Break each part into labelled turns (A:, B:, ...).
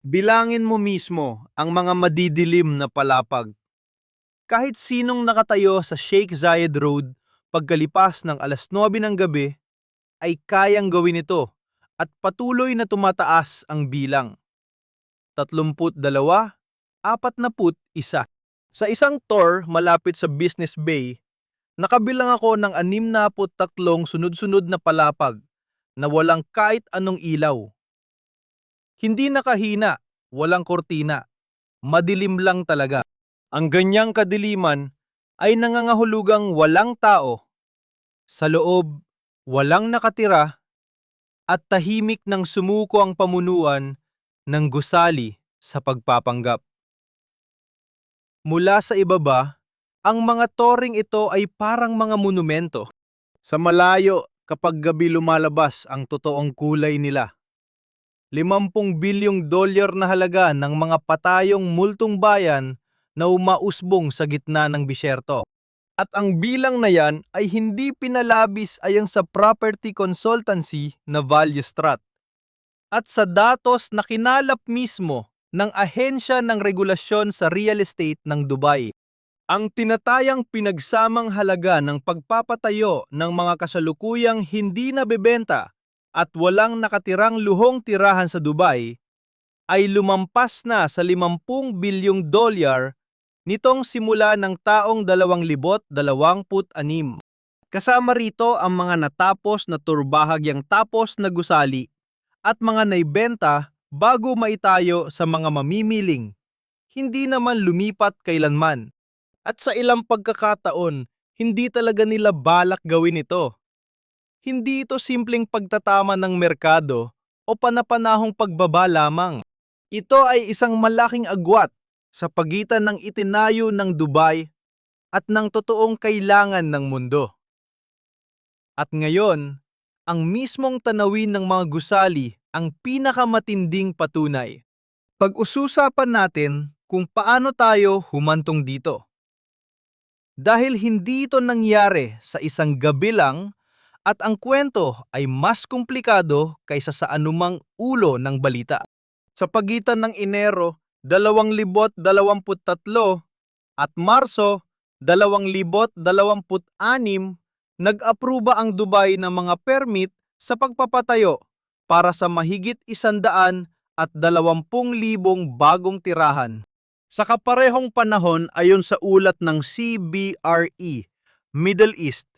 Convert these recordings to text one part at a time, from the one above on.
A: Bilangin mo mismo ang mga madidilim na palapag. Kahit sinong nakatayo sa Sheikh Zayed Road pagkalipas ng 9:00 ng gabi ay kayang gawin ito at patuloy na tumataas ang bilang. 32, 41. Sa isang tour malapit sa Business Bay, nakabilang ako ng 63 sunod-sunod na palapag na walang kahit anong ilaw. Hindi nakahina, walang kortina, madilim lang talaga. Ang ganyang kadiliman ay nangangahulugang walang tao. Sa loob, walang nakatira at tahimik ng sumuko ang pamunuan ng gusali sa pagpapanggap. Mula sa ibaba, ang mga toring ito ay parang mga monumento. Sa malayo, kapag gabi lumalabas ang totoong kulay nila. 50 bilyong dolyar na halaga ng mga patayong multong bayan na umausbong sa gitna ng bisyerto. At ang bilang na yan ay hindi pinalabis ayon sa property consultancy na ValueStrat at sa datos na kinalap mismo ng Ahensya ng Regulasyon sa Real Estate ng Dubai. Ang tinatayang pinagsamang halaga ng pagpapatayo ng mga kasalukuyang hindi nabebenta at walang nakatirang luhong tirahan sa Dubai ay lumampas na sa 50 bilyong dolyar nitong simula ng taong 2026. Kasama rito ang mga natapos na turbahagyang tapos na gusali at mga naibenta bago maitayo sa mga mamimiling. Hindi naman lumipat kailanman. At sa ilang pagkakataon, hindi talaga nila balak gawin ito. Hindi ito simpleng pagtatama ng merkado o panapanahong pagbaba lamang. Ito ay isang malaking agwat sa pagitan ng itinayo ng Dubai at ng totoong kailangan ng mundo. At ngayon, ang mismong tanawin ng mga gusali ang pinakamatinding patunay. Pag-ususapan natin kung paano tayo humantong dito. Dahil hindi ito nangyari sa isang gabi lang at ang kwento ay mas komplikado kaysa sa anumang ulo ng balita. Sa pagitan ng Enero 2023 at Marso 2026, nag-apruba ang Dubai ng mga permit sa pagpapatayo para sa mahigit 120,000 bagong tirahan. Sa kaparehong panahon ayon sa ulat ng CBRE, Middle East,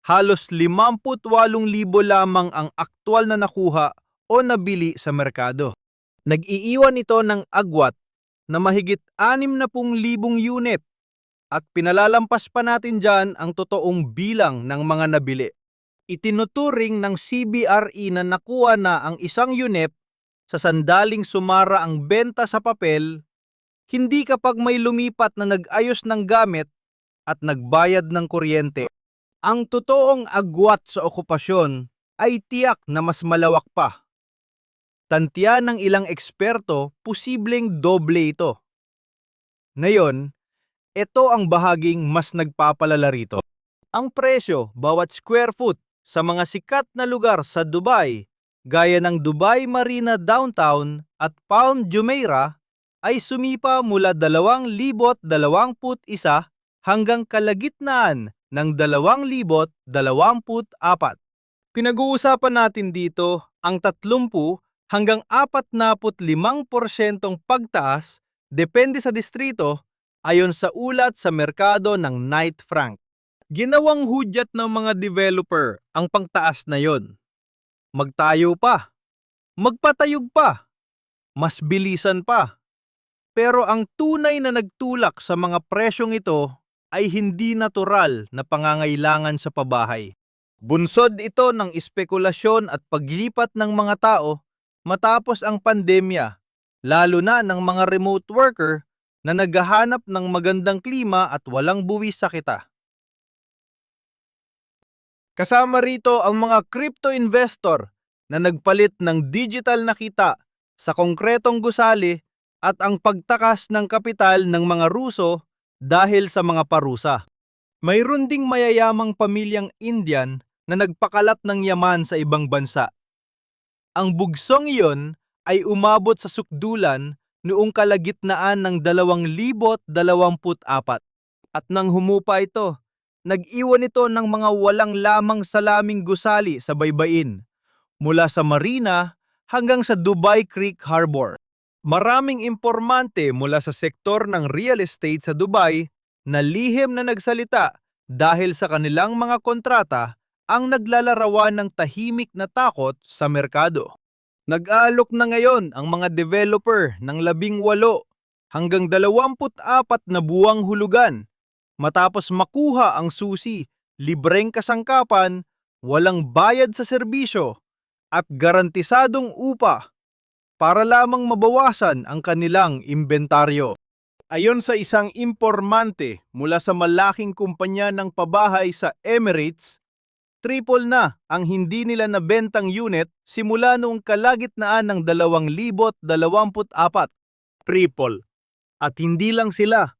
A: halos 58,000 lamang ang aktwal na nakuha o nabili sa merkado. Nag-iiwan ito ng agwat na mahigit 60,000 unit at pinalalampas pa natin dyan ang totoong bilang ng mga nabili. Itinuturing ng CBRE na nakuha na ang isang unit sa sandaling sumara ang benta sa papel, hindi kapag may lumipat na nag-ayos ng gamit at nagbayad ng kuryente. Ang totoong agwat sa okupasyon ay tiyak na mas malawak pa. Tantiya ng ilang eksperto, posibleng doble ito. Ngayon, ito ang bahaging mas nagpapalala rito. Ang presyo bawat square foot sa mga sikat na lugar sa Dubai, gaya ng Dubai Marina Downtown at Palm Jumeirah, ay sumipa mula 2021 hanggang kalagitnaan ng 2024. Pinag-uusapan natin dito ang 30 hanggang 45% pagtaas depende sa distrito ayon sa ulat sa merkado ng Knight Frank. Ginawang hudyat ng mga developer ang pangtaas na yon. Magtayo pa, magpatayog pa, mas bilisan pa. Pero ang tunay na nagtulak sa mga presyong ito ay hindi natural na pangangailangan sa pabahay. Bunsod ito ng espekulasyon at paglipat ng mga tao matapos ang pandemya, lalo na ng mga remote worker na naghahanap ng magandang klima at walang buwis sa kita. Kasama rito ang mga crypto investor na nagpalit ng digital na kita sa konkretong gusali at ang pagtakas ng kapital ng mga Ruso dahil sa mga parusa. Mayroon ding mayayamang pamilyang Indian na nagpakalat ng yaman sa ibang bansa. Ang bugsong iyon ay umabot sa sukdulan noong kalagitnaan ng 2024. At nang humupa ito, nag-iwan ito ng mga walang lamang salaming gusali sa baybayin, mula sa Marina hanggang sa Dubai Creek Harbor. Maraming impormante mula sa sektor ng real estate sa Dubai na lihim na nagsalita dahil sa kanilang mga kontrata ang naglalarawan ng tahimik na takot sa merkado. Nag-aalok na ngayon ang mga developer ng 18 hanggang 24 na buwang hulugan matapos makuha ang susi, libreng kasangkapan, walang bayad sa serbisyo at garantisadong upa para lamang mabawasan ang kanilang inventaryo. Ayon sa isang impormante mula sa malaking kumpanya ng pabahay sa Emirates, triple na ang hindi nila nabentang unit simula noong kalagitnaan ng 2024. Triple. At hindi lang sila.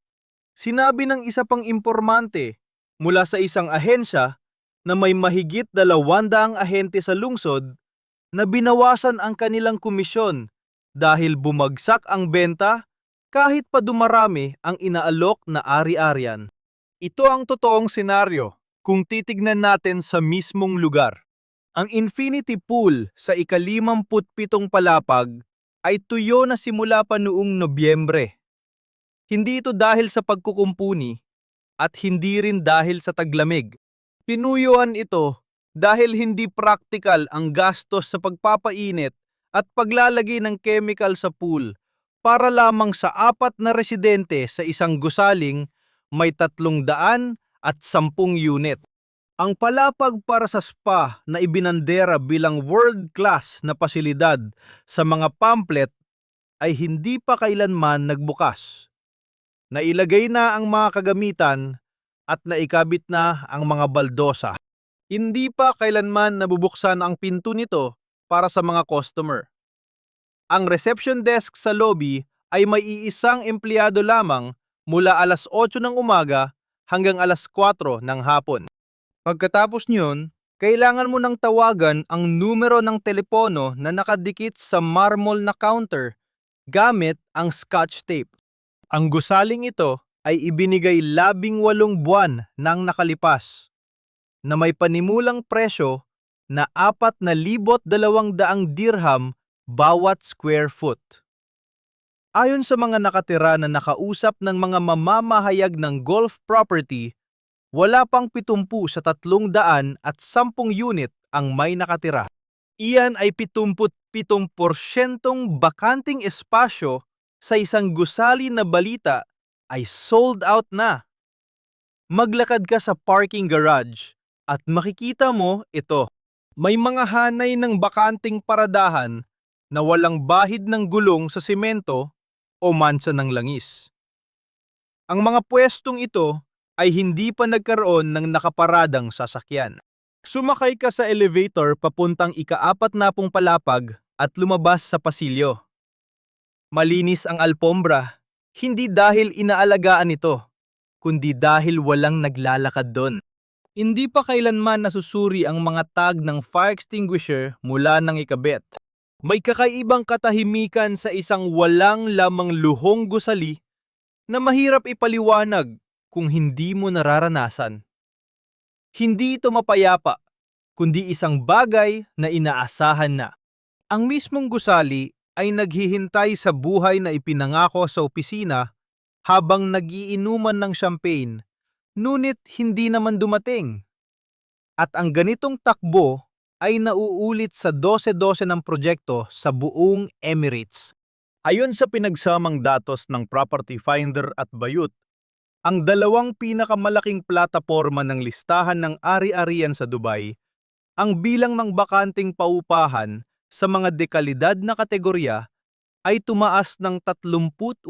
A: Sinabi ng isa pang impormante mula sa isang ahensya na may mahigit 200 ahente sa lungsod na binawasan ang kanilang komisyon dahil bumagsak ang benta kahit pa dumarami ang inaalok na ari-arian. Ito ang totoong senaryo kung titignan natin sa mismong lugar. Ang infinity pool sa ika-57 palapag ay tuyo na simula pa noong Nobyembre. Hindi ito dahil sa pagkukumpuni at hindi rin dahil sa taglamig. Pinuyuan ito dahil hindi praktikal ang gastos sa pagpapainit at paglalagay ng chemical sa pool para lamang sa 4 na residente sa isang gusaling may 310 unit. Ang palapag para sa spa na ibinandera bilang world-class na pasilidad sa mga pamphlet ay hindi pa kailanman nagbukas. Nailagay na ang mga kagamitan at naikabit na ang mga baldosa. Hindi pa kailanman nabubuksan ang pinto nito para sa mga customer. Ang reception desk sa lobby ay may iisang empleyado lamang mula alas 8 ng umaga hanggang alas 4 ng hapon. Pagkatapos nyon, kailangan mo nang tawagan ang numero ng telepono na nakadikit sa marmol na counter gamit ang scotch tape. Ang gusaling ito ay ibinigay 18 buwan nang nakalipas na may panimulang presyo na 4,200 dirham bawat square foot. Ayon sa mga nakatira na nakausap ng mga mamamahayag ng golf property, wala pang 70 sa 310 unit ang may nakatira. Iyan ay 77% bakanting espasyo sa isang gusali na balita ay sold out na. Maglakad ka sa parking garage at makikita mo ito. May mga hanay ng bakanting paradahan na walang bahid ng gulong sa semento o mansa ng langis. Ang mga pwestong ito ay hindi pa nagkaroon ng nakaparadang sasakyan. Sumakay ka sa elevator papuntang ika-40 palapag at lumabas sa pasilyo. Malinis ang alpombra, hindi dahil inaalagaan ito, kundi dahil walang naglalakad doon. Hindi pa kailanman nasusuri ang mga tag ng fire extinguisher mula nang ikabit. May kakaibang katahimikan sa isang walang lamang luhong gusali na mahirap ipaliwanag kung hindi mo nararanasan. Hindi ito mapayapa, kundi isang bagay na inaasahan na. Ang mismong gusali ay naghihintay sa buhay na ipinangako sa opisina habang nagiinuman ng champagne, ngunit hindi naman dumating. At ang ganitong takbo ay nauulit sa 12-12 ng proyekto sa buong Emirates. Ayon sa pinagsamang datos ng Property Finder at Bayut, ang dalawang pinakamalaking plataporma ng listahan ng ari-arian sa Dubai, ang bilang ng bakanting paupahan sa mga dekalidad na kategorya ay tumaas ng 38%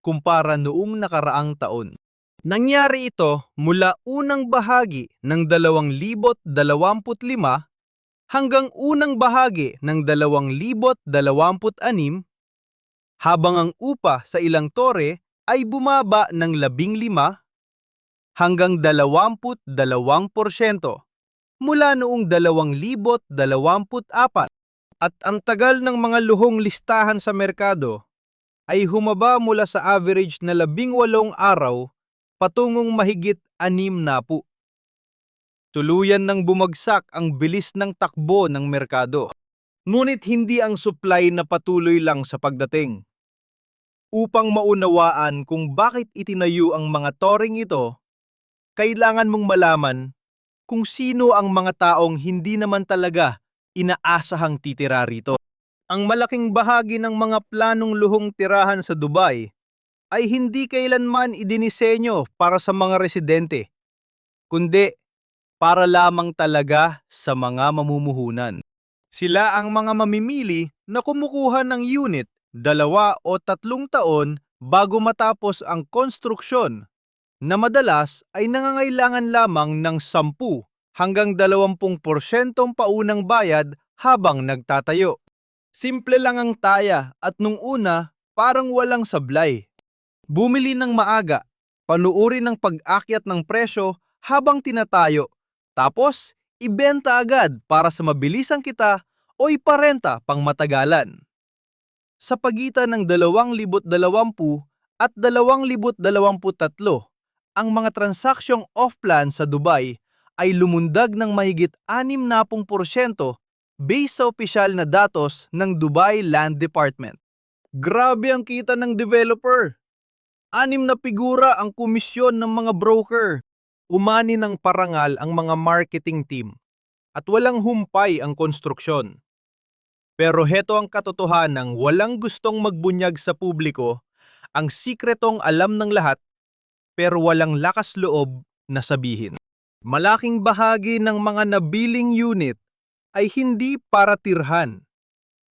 A: kumpara noong nakaraang taon. Nangyari ito mula unang bahagi ng 2025 hanggang unang bahagi ng 2026, habang ang upa sa ilang tore ay bumaba ng 15 hanggang 22% mula noong 2024. At ang tagal ng mga luhong listahan sa merkado ay humaba mula sa average na 18 araw patungong mahigit 6. Tuluyan ng bumagsak ang bilis ng takbo ng merkado. Ngunit hindi ang supply na patuloy lang sa pagdating. Upang maunawaan kung bakit itinayo ang mga toring ito, kailangan mong malaman kung sino ang mga taong hindi naman talaga inaasahang titira rito. Ang malaking bahagi ng mga planong luhong tirahan sa Dubai ay hindi kailanman idinisenyo para sa mga residente, kundi para lamang talaga sa mga mamumuhunan. Sila ang mga mamimili na kumukuha ng unit 2 o 3 taon bago matapos ang konstruksyon, na madalas ay nangangailangan lamang ng 10 hanggang 20% paunang bayad habang nagtatayo. Simple lang ang taya at nung una parang walang sablay. Bumili ng maaga, panuuri ng pag-akyat ng presyo habang tinatayo, tapos ibenta agad para sa mabilisang kita o iparenta pang matagalan. Sa pagitan ng 2020 at 2023, ang mga transaksyong off-plan sa Dubai ay lumundag ng mahigit 60% based sa opisyal na datos ng Dubai Land Department. Grabe ang kita ng developer! 6 na figura ang komisyon ng mga broker. Umani ng parangal ang mga marketing team at walang humpay ang konstruksyon. Pero heto ang katotohanang walang gustong magbunyag sa publiko, ang sikretong alam ng lahat pero walang lakas loob na sabihin. Malaking bahagi ng mga nabiling unit ay hindi para tirhan,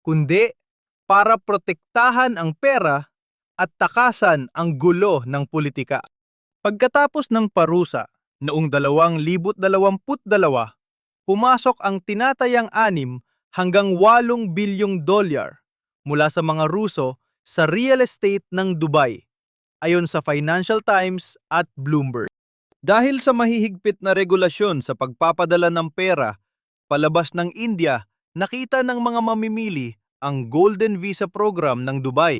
A: kundi para protektahan ang pera at takasan ang gulo ng politika. Pagkatapos ng parusa, noong 2022, pumasok ang tinatayang 6 hanggang 8 bilyong dolyar mula sa mga Ruso sa real estate ng Dubai, ayon sa Financial Times at Bloomberg. Dahil sa mahihigpit na regulasyon sa pagpapadala ng pera palabas ng India, nakita ng mga mamimili ang Golden Visa Program ng Dubai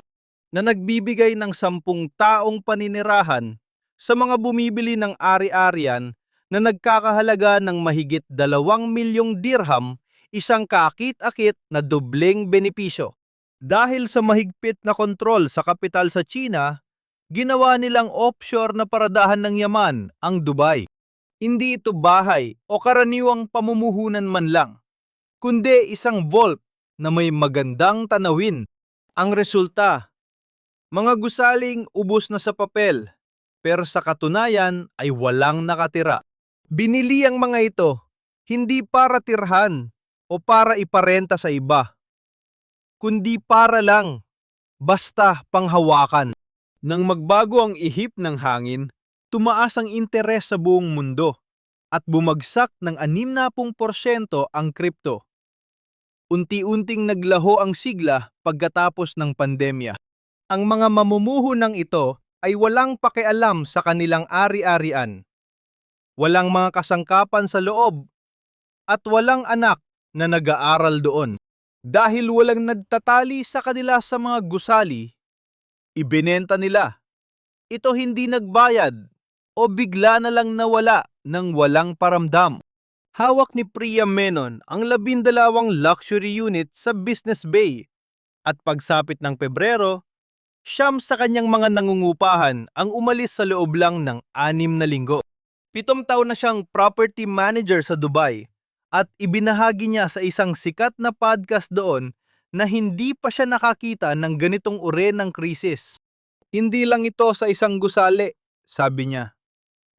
A: na nagbibigay ng 10 taong paninirahan sa mga bumibili ng ari-arian na nagkakahalaga ng mahigit 2 milyong dirham, isang kaakit-akit na dobleng benepisyo. Dahil sa mahigpit na kontrol sa kapital sa China, ginawa nilang offshore na paradahan ng yaman ang Dubai. Hindi ito bahay o karaniwang pamumuhunan man lang, kundi isang vault na may magandang tanawin. Ang resulta, mga gusaling ubos na sa papel, pero sa katunayan ay walang nakatira. Binili ang mga ito hindi para tirhan o para iparenta sa iba, kundi para lang, basta panghawakan. Nang magbago ang ihip ng hangin, tumaas ang interes sa buong mundo at bumagsak ng 60% ang kripto. Unti-unting naglaho ang sigla pagkatapos ng pandemya. Ang mga mamumuhunan ito ay walang pakialam sa kanilang ari-arian, walang mga kasangkapan sa loob, at walang anak na nag-aaral doon. Dahil walang nagtatali sa kanila sa mga gusali, ibinenta nila. Ito hindi nagbayad o bigla na lang nawala ng walang paramdam. Hawak ni Priya Menon ang 12 luxury unit sa Business Bay at pagsapit ng Pebrero, 9 sa kanyang mga nangungupahan ang umalis sa loob lang ng 6 na linggo. 7 taon na siyang property manager sa Dubai at ibinahagi niya sa isang sikat na podcast doon na hindi pa siya nakakita ng ganitong uri ng krisis. Hindi lang ito sa isang gusali, sabi niya,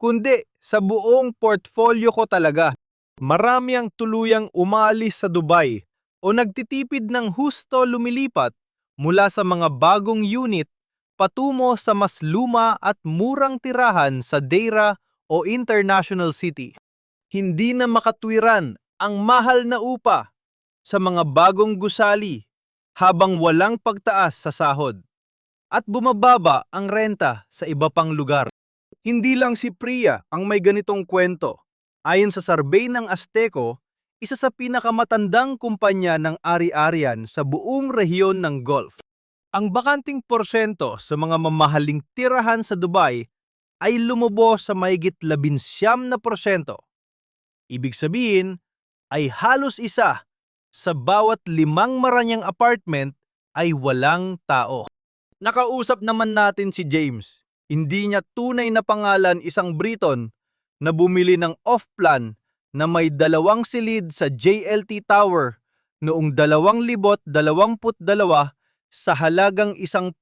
A: kundi sa buong portfolio ko talaga. Marami ang tuluyang umalis sa Dubai o nagtitipid ng husto lumilipat mula sa mga bagong unit patungo sa mas luma at murang tirahan sa Deira o International City. Hindi na makatwiran ang mahal na upa sa mga bagong gusali habang walang pagtaas sa sahod at bumababa ang renta sa iba pang lugar. Hindi lang si Priya ang may ganitong kwento. Ayon sa survey ng Azteco, isa sa pinakamatandang kumpanya ng ari-arian sa buong rehiyon ng Gulf. Ang bakanting porsyento sa mga mamahaling tirahan sa Dubai ay lumubos sa mahigit 19%. Ibig sabihin ay halos isa sa bawat 5 maranyang apartment ay walang tao. Nakausap naman natin si James. Hindi niya tunay na pangalan isang Briton na bumili ng off-plan na may 2 silid sa JLT Tower noong 2022 sa halagang 1.8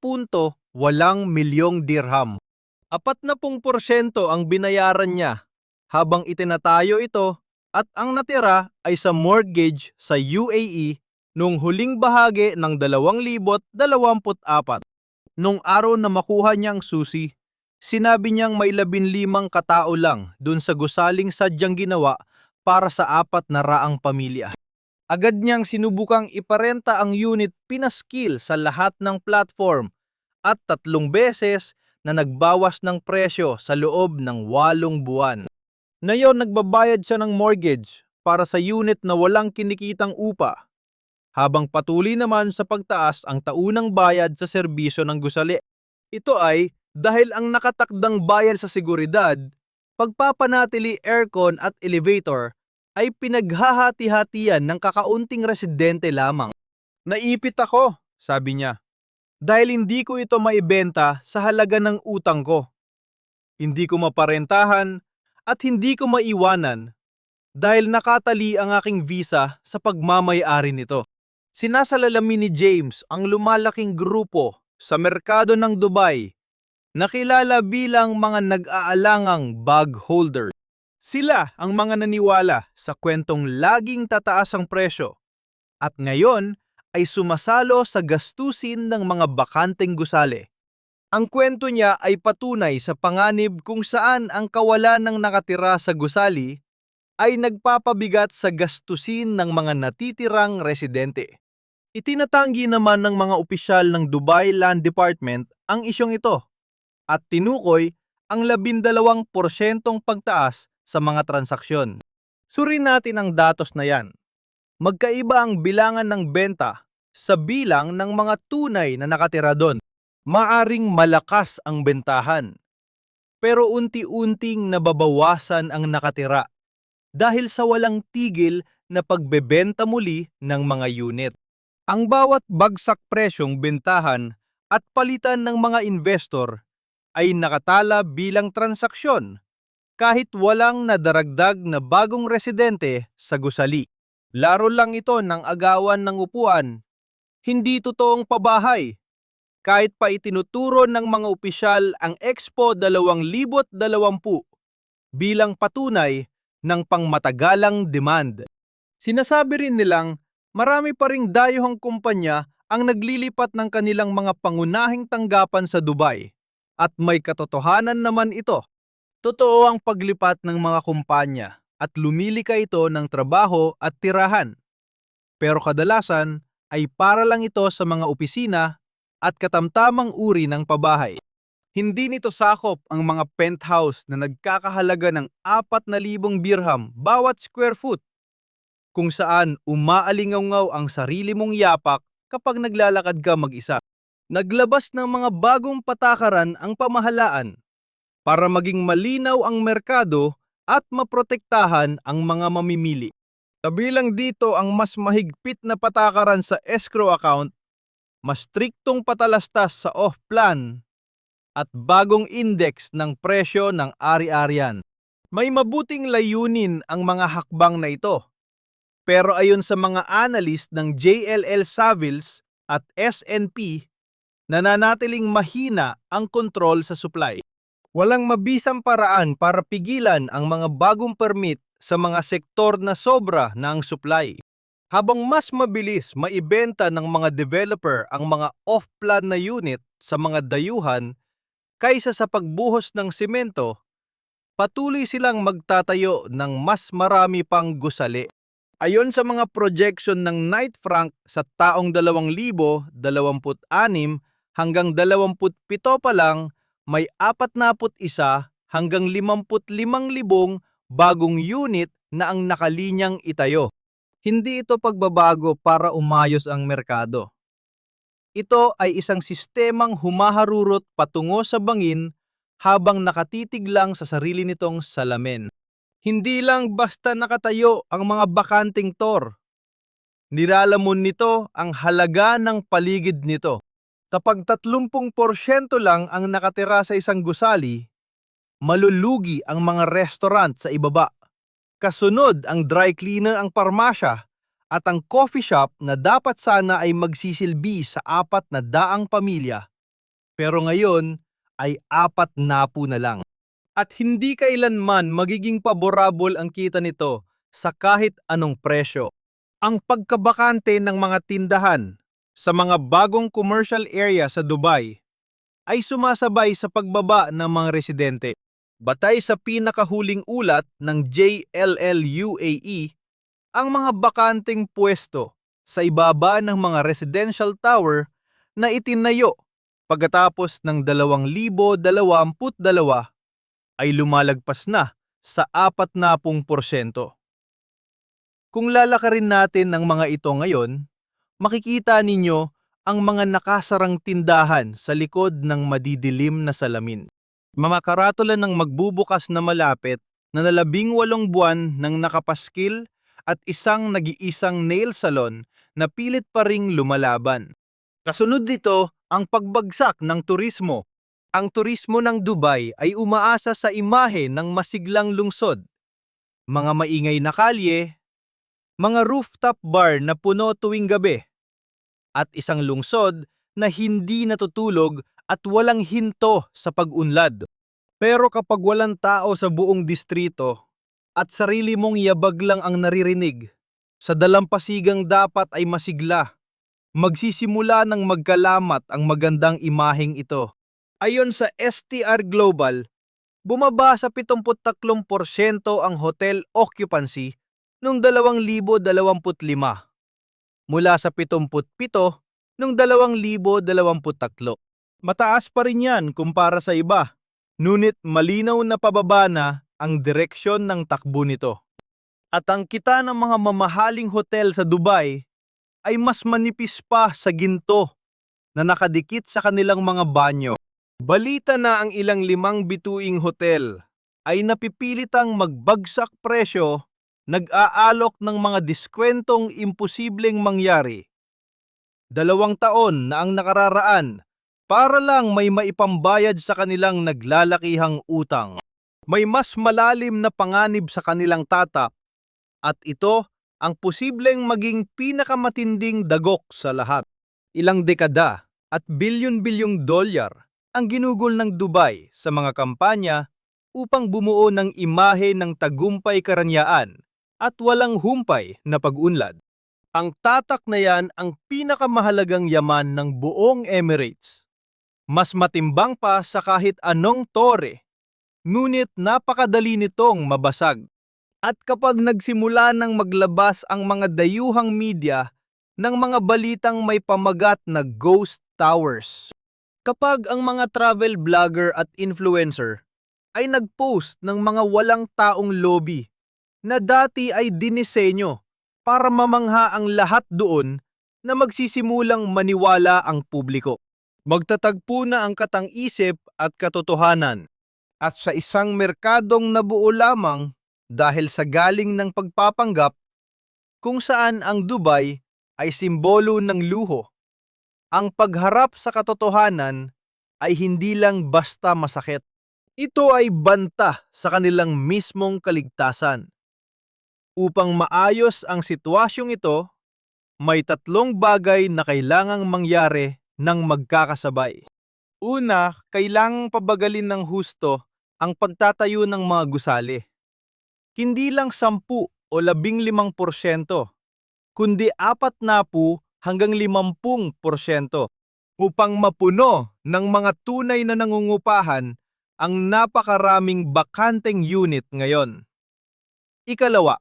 A: milyong dirham. 40% ang binayaran niya habang itinatayo ito at ang natira ay sa mortgage sa UAE noong huling bahagi ng 2024. Nung araw na makuha niyang susi, sinabi niyang may 15 katao lang dun sa gusaling sadyang ginawa para sa 400 pamilya. Agad niyang sinubukang iparenta ang unit pinaskil sa lahat ng platform at 3 beses na nagbawas ng presyo sa loob ng 8 buwan. Ngayon nagbabayad siya ng mortgage para sa unit na walang kinikitang upa, habang patuloy naman sa pagtaas ang taunang bayad sa serbisyo ng gusali. Ito ay dahil ang nakatakdang bayad sa seguridad, pagpapanatili aircon at elevator ay pinaghahati-hatian ng kakaunting residente lamang. Naipit ako, sabi niya, dahil hindi ko ito maibenta sa halaga ng utang ko. Hindi ko maparentahan at hindi ko maiwanan dahil nakatali ang aking visa sa pagmamay-ari nito. Sinasalalamin ni James ang lumalaking grupo sa merkado ng Dubai na kilala bilang mga nag-aalangang bag holder. Sila ang mga naniwala sa kwentong laging tataas ang presyo at ngayon ay sumasalo sa gastusin ng mga bakanteng gusali. Ang kwento niya ay patunay sa panganib kung saan ang kawalan ng nakatira sa gusali ay nagpapabigat sa gastusin ng mga natitirang residente. Itinatanggi naman ng mga opisyal ng Dubai Land Department ang isyong ito at tinukoy ang 12% pagtaas sa mga transaksyon. Suriin natin ang datos na yan. Magkaiba ang bilangan ng benta sa bilang ng mga tunay na nakatira doon. Maaring malakas ang bentahan, pero unti-unting nababawasan ang nakatira dahil sa walang tigil na pagbebenta muli ng mga unit. Ang bawat bagsak presyong bentahan at palitan ng mga investor ay nakatala bilang transaksyon kahit walang nadaragdag na bagong residente sa gusali. Laro lang ito ng agawan ng upuan, hindi totoong pabahay. Kahit pa itinuturo ng mga opisyal ang Expo 2020 bilang patunay ng pangmatagalang demand. Sinasabi rin nilang marami pa ring dayuhang kumpanya ang naglilipat ng kanilang mga pangunahing tanggapan sa Dubai at may katotohanan naman ito. Totoo ang paglipat ng mga kumpanya at lumilika ito ng trabaho at tirahan. Pero kadalasan ay para lang ito sa mga opisina at katamtamang uri ng pabahay. Hindi nito sakop ang mga penthouse na nagkakahalaga ng 4,000 dirham bawat square foot, kung saan umaalingaw ang sarili mong yapak kapag naglalakad ka mag-isa. Naglabas ng mga bagong patakaran ang pamahalaan para maging malinaw ang merkado at maprotektahan ang mga mamimili. Kabilang dito ang mas mahigpit na patakaran sa escrow account, mas striktong patalastas sa off-plan, at bagong index ng presyo ng ari-arian. May mabuting layunin ang mga hakbang na ito. Pero ayon sa mga analyst ng JLL Savills at S&P, nananatiling mahina ang kontrol sa supply. Walang mabisang paraan para pigilan ang mga bagong permit sa mga sektor na sobra na ang supply. Habang mas mabilis maibenta ng mga developer ang mga off-plan na unit sa mga dayuhan kaysa sa pagbuhos ng simento, patuloy silang magtatayo ng mas marami pang gusali. Ayon sa mga projection ng Knight Frank sa taong 2026 hanggang 27 pa lang, may 41 hanggang 55,000 bagong unit na ang nakalinyang itayo. Hindi ito pagbabago para umayos ang merkado. Ito ay isang sistemang humaharurot patungo sa bangin habang nakatitig lang sa sarili nitong salamin. Hindi lang basta nakatayo ang mga bakanting tor. Nilalamon nito ang halaga ng paligid nito. Kapag 30% lang ang nakatira sa isang gusali, malulugi ang mga restaurant sa ibaba. Kasunod ang dry cleaner, ang parmasya, at ang coffee shop na dapat sana ay magsisilbi sa 400 pamilya. Pero ngayon ay 40 na lang. At hindi kailanman magiging paborable ang kita nito sa kahit anong presyo. Ang pagkabakante ng mga tindahan sa mga bagong commercial area sa Dubai ay sumasabay sa pagbaba ng mga residente. Batay sa pinakahuling ulat ng JLL UAE, ang mga bakanteng pwesto sa ibaba ng mga residential tower na itinayo pagkatapos ng 2022 ay lumalagpas na sa 40%. Kung lalakarin natin ng mga ito ngayon, makikita ninyo ang mga nakasarang tindahan sa likod ng madidilim na salamin. Mga karatula ng magbubukas na malapit na 18 buwan ng nakapaskil at isang nag-iisang nail salon na pilit pa ring lumalaban. Kasunod dito ang pagbagsak ng turismo. Ang turismo ng Dubai ay umaasa sa imahe ng masiglang lungsod. Mga maingay na kalye, mga rooftop bar na puno tuwing gabi, at isang lungsod na hindi natutulog at walang hinto sa pag-unlad. Pero kapag walang tao sa buong distrito at sarili mong yabag lang ang naririnig, sa dalampasigang dapat ay masigla. Magsisimula ng magkalamat ang magandang imaheng ito. Ayon sa STR Global, bumaba sa 73% ang hotel occupancy noong 2025 mula sa 77 noong 2023. Mataas pa rin yan kumpara sa iba, ngunit malinaw na pababa na ang direksyon ng takbo nito. At ang kita ng mga mamahaling hotel sa Dubai ay mas manipis pa sa ginto na nakadikit sa kanilang mga banyo. Balita na ang ilang 5 bituing hotel ay napipilitang magbagsak presyo, nag-aalok ng mga diskwentong imposibleng mangyari. 2 taon na ang nakararaan para lang may maipambayad sa kanilang naglalakihang utang. May mas malalim na panganib sa kanilang tatak at ito ang posibleng maging pinakamatinding dagok sa lahat. Ilang dekada at bilyon-bilyong dolyar ang ginugol ng Dubai sa mga kampanya upang bumuo ng imahe ng tagumpay karanyaan at walang humpay na pag-unlad. Ang tatak na yan ang pinakamahalagang yaman ng buong Emirates. Mas matimbang pa sa kahit anong tore, ngunit napakadali nitong mabasag. At kapag nagsimula ng maglabas ang mga dayuhang media ng mga balitang may pamagat na ghost towers, kapag ang mga travel vlogger at influencer ay nagpost ng mga walang taong lobby na dati ay dinisenyo para mamangha ang lahat doon, na magsisimulang maniwala ang publiko. Magtatagpo na ang katang-isip at katotohanan. At sa isang merkadong nabuo lamang dahil sa galing ng pagpapanggap, kung saan ang Dubai ay simbolo ng luho, ang pagharap sa katotohanan ay hindi lang basta masakit. Ito ay banta sa kanilang mismong kaligtasan. Upang maayos ang sitwasyong ito, may 3 bagay na kailangang mangyari ng magkakasabay. Una, kailangang pabagalin ng husto ang pagtatayo ng mga gusali. Hindi lang 10 o 15%, kundi 40 hanggang 50% upang mapuno ng mga tunay na nangungupahan ang napakaraming bakanteng unit ngayon. Ikalawa,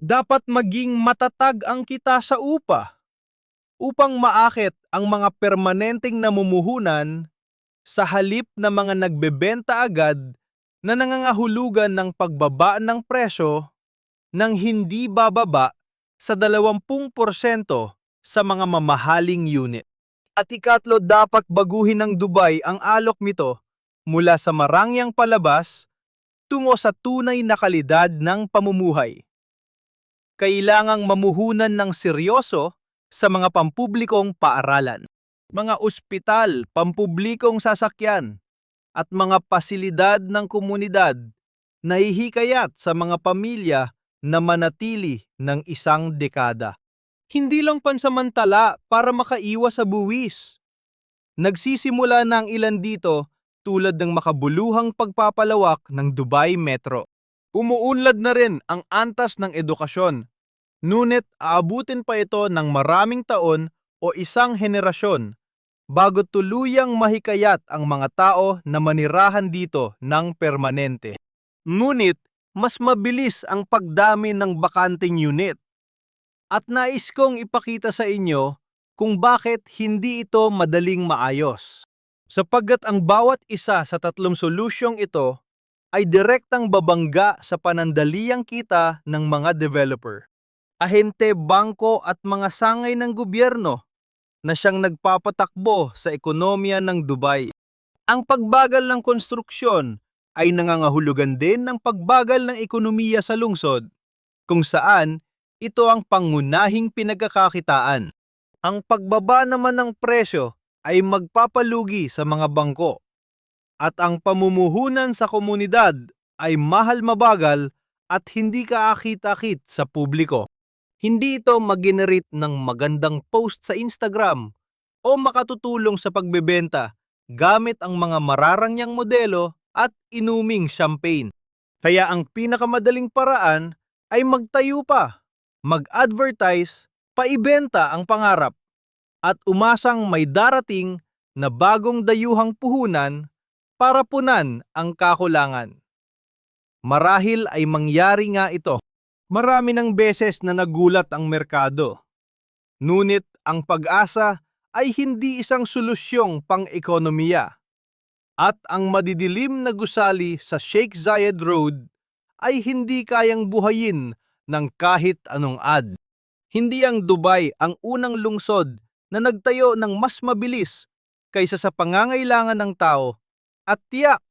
A: dapat maging matatag ang kita sa upa upang maakit ang mga permanenteng namumuhunan sa halip na mga nagbebenta agad na nangangahulugan ng pagbaba ng presyo ng hindi bababa sa 20% sa mga mamahaling unit. At ikatlo, dapat baguhin ng Dubai ang alok nito mula sa marangyang palabas tungo sa tunay na kalidad ng pamumuhay. Kailangang mamuhunan ng seryoso sa mga pampublikong paaralan, mga ospital, pampublikong sasakyan, at mga pasilidad ng komunidad na hihikayat sa mga pamilya na manatili ng isang dekada. Hindi lang pansamantala para makaiwas sa buwis. Nagsisimula na ang ilan dito tulad ng makabuluhang pagpapalawak ng Dubai Metro. Umuunlad na rin ang antas ng edukasyon, ngunit aabutin pa ito ng maraming taon o isang henerasyon bago tuluyang mahikayat ang mga tao na manirahan dito ng permanente. Ngunit mas mabilis ang pagdami ng bakanting unit. At nais kong ipakita sa inyo kung bakit hindi ito madaling maayos. Sapagkat ang bawat isa sa tatlong solusyong ito ay direktang babangga sa panandaliang kita ng mga developer, ahente, bangko at mga sangay ng gobyerno na siyang nagpapatakbo sa ekonomiya ng Dubai. Ang pagbagal ng konstruksyon ay nangangahulugan din ng pagbagal ng ekonomiya sa lungsod, kung saan ito ang pangunahing pinagkakakitaan. Ang pagbaba naman ng presyo ay magpapalugi sa mga bangko, at ang pamumuhunan sa komunidad ay mahal mabagal at hindi kaakit-akit sa publiko. Hindi ito mag-generate ng magandang post sa Instagram o makatutulong sa pagbebenta gamit ang mga mararangyang modelo at inuming champagne. Kaya ang pinakamadaling paraan ay magtayo pa, mag-advertise, paibenta ang pangarap, at umasang may darating na bagong dayuhang puhunan para punan ang kakulangan. Marahil ay mangyari nga ito. Marami ng beses na nagulat ang merkado. Ngunit ang pag-asa ay hindi isang solusyong pang-ekonomiya. At ang madidilim na gusali sa Sheikh Zayed Road ay hindi kayang buhayin ng kahit anong ad. Hindi ang Dubai ang unang lungsod na nagtayo ng mas mabilis kaysa sa pangangailangan ng tao, at tiyak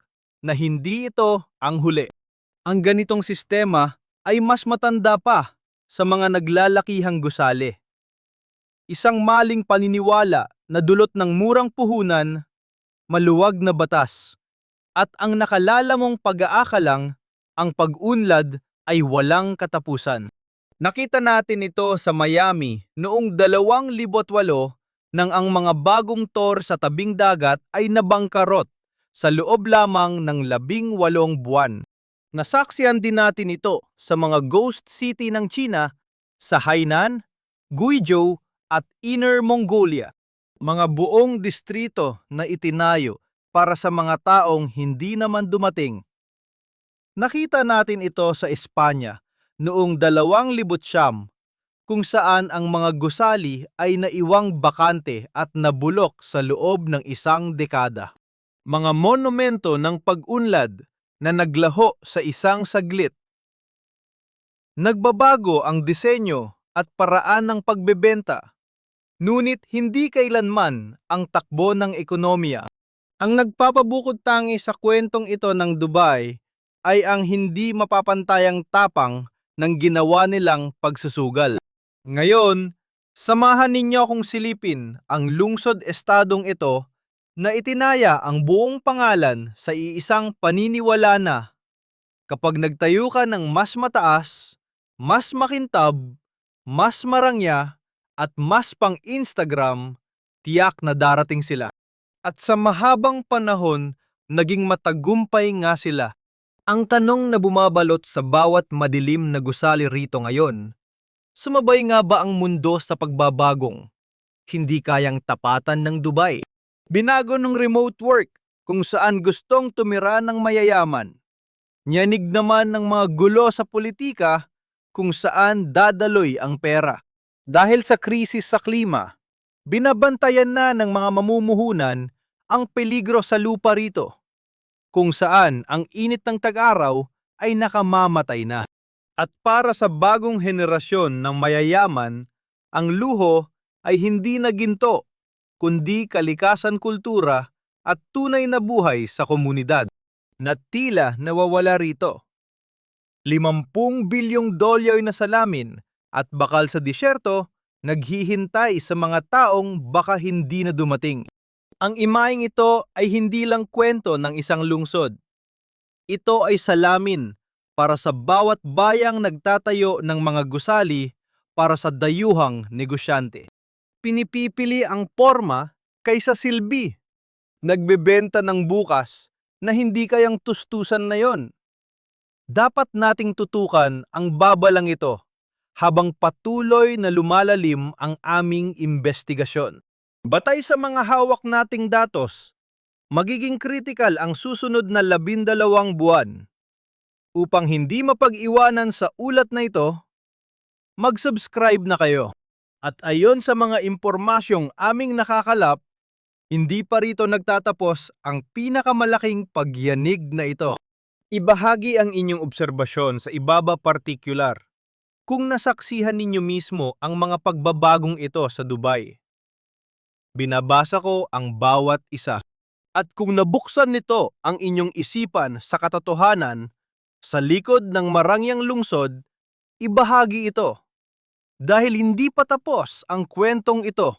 A: na hindi ito ang huli. Ang ganitong sistema ay mas matanda pa sa mga naglalakihang gusali. Isang maling paniniwala na dulot ng murang puhunan, maluwag na batas, at ang nakalalamong pag-aakalang ang pag-unlad ay walang katapusan. Nakita natin ito sa Miami noong 2008 nang ang mga bagong tour sa tabing dagat ay nabangkarot sa loob lamang ng 18 buwan. Nasaksihan din natin ito sa mga ghost city ng China sa Hainan, Guizhou at Inner Mongolia. Mga buong distrito na itinayo para sa mga taong hindi naman dumating. Nakita natin ito sa Espanya noong 2009 kung saan ang mga gusali ay naiwang bakante at nabulok sa loob ng isang dekada. Mga monumento ng pag-unlad na naglaho sa isang saglit. Nagbabago ang disenyo at paraan ng pagbebenta, ngunit hindi kailanman ang takbo ng ekonomiya. Ang nagpapabukod tangi sa kwentong ito ng Dubai ay ang hindi mapapantayang tapang ng ginawa nilang pagsusugal. Ngayon, samahan ninyo akong silipin ang lungsod-estadong ito na itinaya ang buong pangalan sa iisang paniniwala na kapag nagtayo ka ng mas mataas, mas makintab, mas marangya, at mas pang-Instagram, tiyak na darating sila. At sa mahabang panahon, naging matagumpay nga sila. Ang tanong na bumabalot sa bawat madilim na gusali rito ngayon, sumabay nga ba ang mundo sa pagbabagong hindi kayang tapatan ng Dubai? Binago ng remote work kung saan gustong tumira ng mayayaman. Nyanig naman ng mga gulo sa politika kung saan dadaloy ang pera. Dahil sa krisis sa klima, binabantayan na ng mga mamumuhunan ang peligro sa lupa rito, kung saan ang init ng tag-araw ay nakamamatay na. At para sa bagong henerasyon ng mayayaman, ang luho ay hindi na ginto, kundi kalikasan kultura at tunay na buhay sa komunidad na tila nawawala rito. 50 bilyong dolyar na salamin at bakal sa disyerto naghihintay sa mga taong baka hindi na dumating. Ang imaheng ito ay hindi lang kwento ng isang lungsod. Ito ay salamin para sa bawat bayang nagtatayo ng mga gusali para sa dayuhang negosyante. Pinipipili ang porma kaysa silbi. Nagbebenta ng bukas na hindi kayang tustusan na yon. Dapat nating tutukan ang babalang ito habang patuloy na lumalalim ang aming investigasyon. Batay sa mga hawak nating datos, magiging critical ang susunod na 12 buwan. Upang hindi mapag-iwanan sa ulat na ito, mag-subscribe na kayo. At ayon sa mga impormasyong aming nakakalap, hindi pa rito nagtatapos ang pinakamalaking pagyanig na ito. Ibahagi ang inyong obserbasyon sa ibaba partikular kung nasaksihan ninyo mismo ang mga pagbabagong ito sa Dubai. Binabasa ko ang bawat isa. At kung nabuksan nito ang inyong isipan sa katotohanan sa likod ng marangyang lungsod, ibahagi ito. Dahil hindi pa tapos ang kwentong ito.